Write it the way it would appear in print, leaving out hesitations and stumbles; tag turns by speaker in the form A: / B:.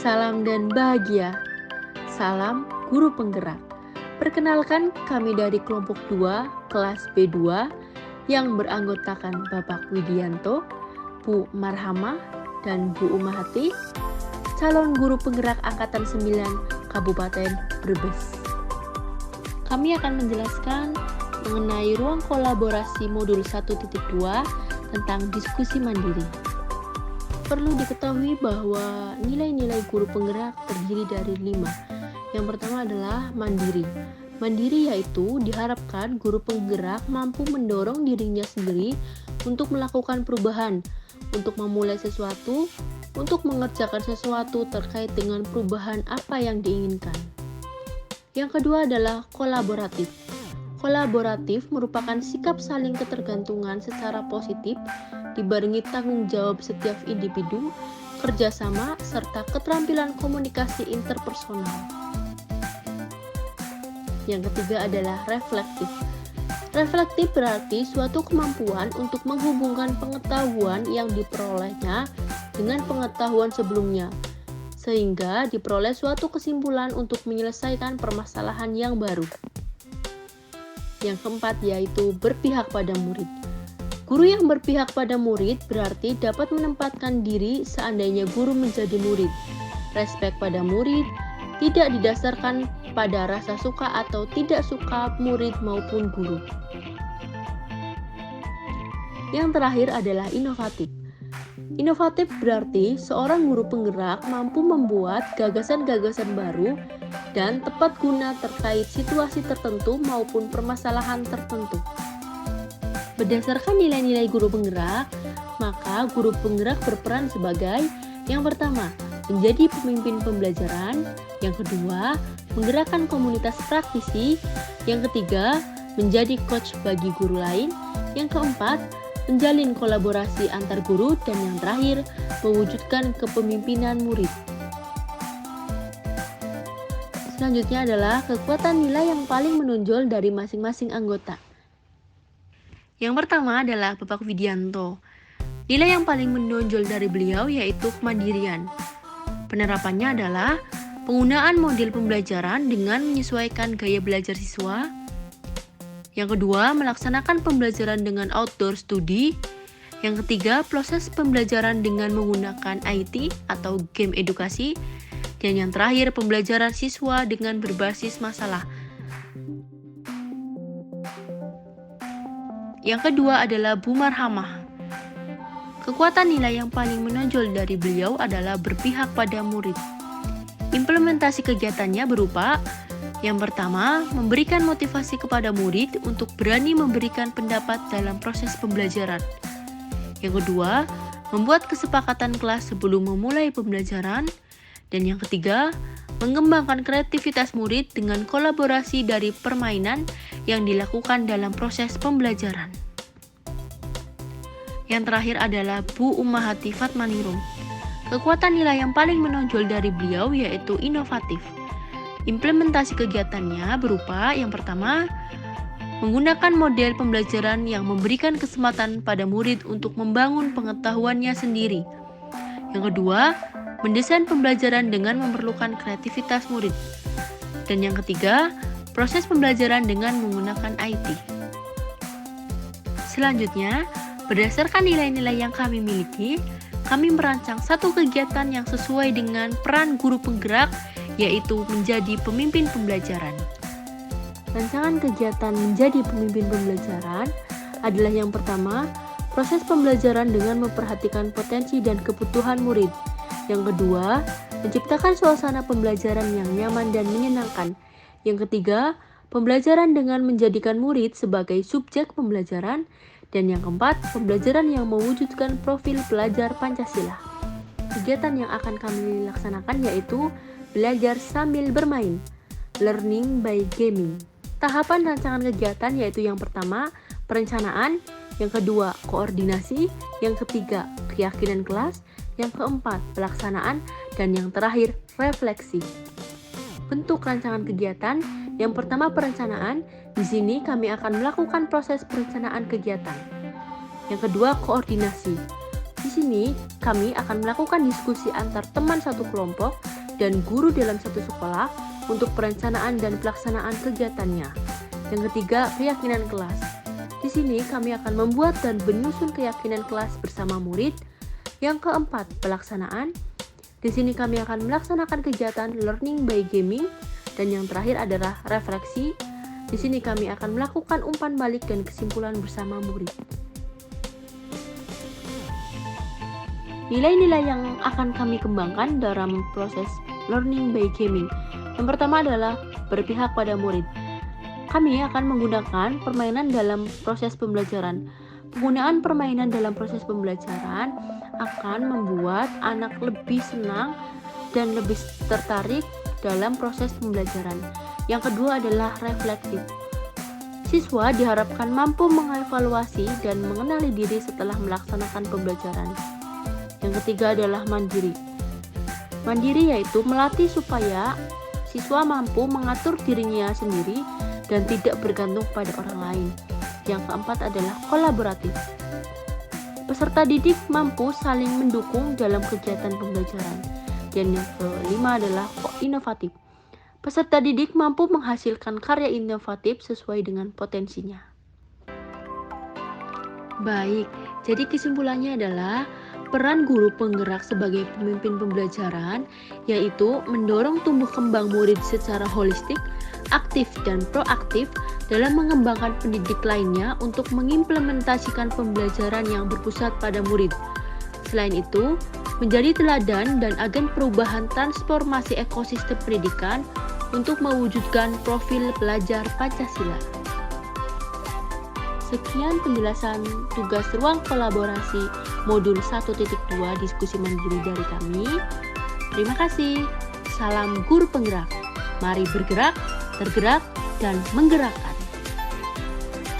A: salam dan bahagia. Salam Guru Penggerak. Perkenalkan, kami dari kelompok 2, kelas B2 yang beranggotakan Bapak Widianto, Bu Marhamah, dan Bu Umahati, calon guru penggerak Angkatan 9 Kabupaten Brebes. Kami akan menjelaskan mengenai ruang kolaborasi modul 1.2 tentang diskusi mandiri. Perlu diketahui bahwa nilai-nilai guru penggerak terdiri dari 5. Yang pertama adalah mandiri. Mandiri yaitu diharapkan guru penggerak mampu mendorong dirinya sendiri untuk melakukan perubahan, untuk memulai sesuatu, untuk mengerjakan sesuatu terkait dengan perubahan apa yang diinginkan. Yang kedua adalah kolaboratif. Kolaboratif merupakan sikap saling ketergantungan secara positif dibarengi tanggung jawab setiap individu, kerjasama, serta keterampilan komunikasi interpersonal. Yang ketiga adalah reflektif. Reflektif berarti suatu kemampuan untuk menghubungkan pengetahuan yang diperolehnya dengan pengetahuan sebelumnya, sehingga diperoleh suatu kesimpulan untuk menyelesaikan permasalahan yang baru. Yang keempat yaitu berpihak pada murid. Guru yang berpihak pada murid berarti dapat menempatkan diri seandainya guru menjadi murid. Respek pada murid tidak didasarkan pada rasa suka atau tidak suka murid maupun guru. Yang terakhir adalah inovatif. Inovatif berarti seorang guru penggerak mampu membuat gagasan-gagasan baru dan tepat guna terkait situasi tertentu maupun permasalahan tertentu. Berdasarkan nilai-nilai guru penggerak, maka guru penggerak berperan sebagai yang pertama, menjadi pemimpin pembelajaran, yang kedua, menggerakkan komunitas praktisi, yang ketiga, menjadi coach bagi guru lain, yang keempat, menjalin kolaborasi antar guru, dan yang terakhir, mewujudkan kepemimpinan murid. Selanjutnya adalah kekuatan nilai yang paling menonjol dari masing-masing anggota. Yang pertama adalah Bapak Widianto. Nilai yang paling menonjol dari beliau yaitu kemandirian. Penerapannya adalah penggunaan model pembelajaran dengan menyesuaikan gaya belajar siswa. Yang kedua, melaksanakan pembelajaran dengan outdoor study. Yang ketiga, proses pembelajaran dengan menggunakan IT atau game edukasi. Dan yang terakhir, pembelajaran siswa dengan berbasis masalah. Yang kedua adalah Bu Marhamah. Kekuatan nilai yang paling menonjol dari beliau adalah berpihak pada murid. Implementasi kegiatannya berupa yang pertama, memberikan motivasi kepada murid untuk berani memberikan pendapat dalam proses pembelajaran. Yang kedua, membuat kesepakatan kelas sebelum memulai pembelajaran. Dan yang ketiga, mengembangkan kreativitas murid dengan kolaborasi dari permainan yang dilakukan dalam proses pembelajaran. Yang terakhir adalah Bu Umahati Fatmanirung. Kekuatan nilai yang paling menonjol dari beliau yaitu inovatif. Implementasi kegiatannya berupa yang pertama, menggunakan model pembelajaran yang memberikan kesempatan pada murid untuk membangun pengetahuannya sendiri. Yang kedua, mendesain pembelajaran dengan memerlukan kreativitas murid. Dan yang ketiga, proses pembelajaran dengan menggunakan IT. Selanjutnya, berdasarkan nilai-nilai yang kami miliki, kami merancang satu kegiatan yang sesuai dengan peran guru penggerak, yaitu menjadi pemimpin pembelajaran. Rancangan kegiatan menjadi pemimpin pembelajaran adalah yang pertama, proses pembelajaran dengan memperhatikan potensi dan kebutuhan murid. Yang kedua, menciptakan suasana pembelajaran yang nyaman dan menyenangkan. Yang ketiga, pembelajaran dengan menjadikan murid sebagai subjek pembelajaran. Dan yang keempat, pembelajaran yang mewujudkan profil pelajar Pancasila. Kegiatan yang akan kami laksanakan yaitu belajar sambil bermain, learning by gaming. Tahapan rancangan kegiatan yaitu yang pertama, perencanaan, yang kedua, koordinasi, yang ketiga, keyakinan kelas, yang keempat, pelaksanaan, dan yang terakhir, refleksi. Bentuk rancangan kegiatan, yang pertama perencanaan, di sini kami akan melakukan proses perencanaan kegiatan. Yang kedua, koordinasi. Di sini, kami akan melakukan diskusi antar teman satu kelompok dan guru dalam satu sekolah untuk perencanaan dan pelaksanaan kegiatannya. Yang ketiga, keyakinan kelas. Di sini, kami akan membuat dan menyusun keyakinan kelas bersama murid. Yang keempat, pelaksanaan. Di sini kami akan melaksanakan kegiatan learning by gaming. Dan yang terakhir adalah refleksi. Di sini kami akan melakukan umpan balik dan kesimpulan bersama murid. Nilai-nilai yang akan kami kembangkan dalam proses learning by gaming. Yang pertama adalah berpihak pada murid. Kami akan menggunakan permainan dalam proses pembelajaran. Penggunaan permainan dalam proses pembelajaran akan membuat anak lebih senang dan lebih tertarik dalam proses pembelajaran. Yang kedua adalah refleksif. Siswa diharapkan mampu mengevaluasi dan mengenali diri setelah melaksanakan pembelajaran. Yang ketiga adalah mandiri. Mandiri yaitu melatih supaya siswa mampu mengatur dirinya sendiri dan tidak bergantung pada orang lain. Yang keempat adalah kolaboratif. Peserta didik mampu saling mendukung dalam kegiatan pembelajaran. Dan yang kelima adalah inovatif. Peserta didik mampu menghasilkan karya inovatif sesuai dengan potensinya. Baik, jadi kesimpulannya adalah peran guru penggerak sebagai pemimpin pembelajaran yaitu mendorong tumbuh kembang murid secara holistik, aktif dan proaktif dalam mengembangkan pendidik lainnya untuk mengimplementasikan pembelajaran yang berpusat pada murid. Selain itu, menjadi teladan dan agen perubahan transformasi ekosistem pendidikan untuk mewujudkan profil pelajar Pancasila. Sekian penjelasan tugas ruang kolaborasi modul 1.2 diskusi mandiri dari kami. Terima kasih. Salam guru penggerak. Mari bergerak, tergerak, dan menggerakkan.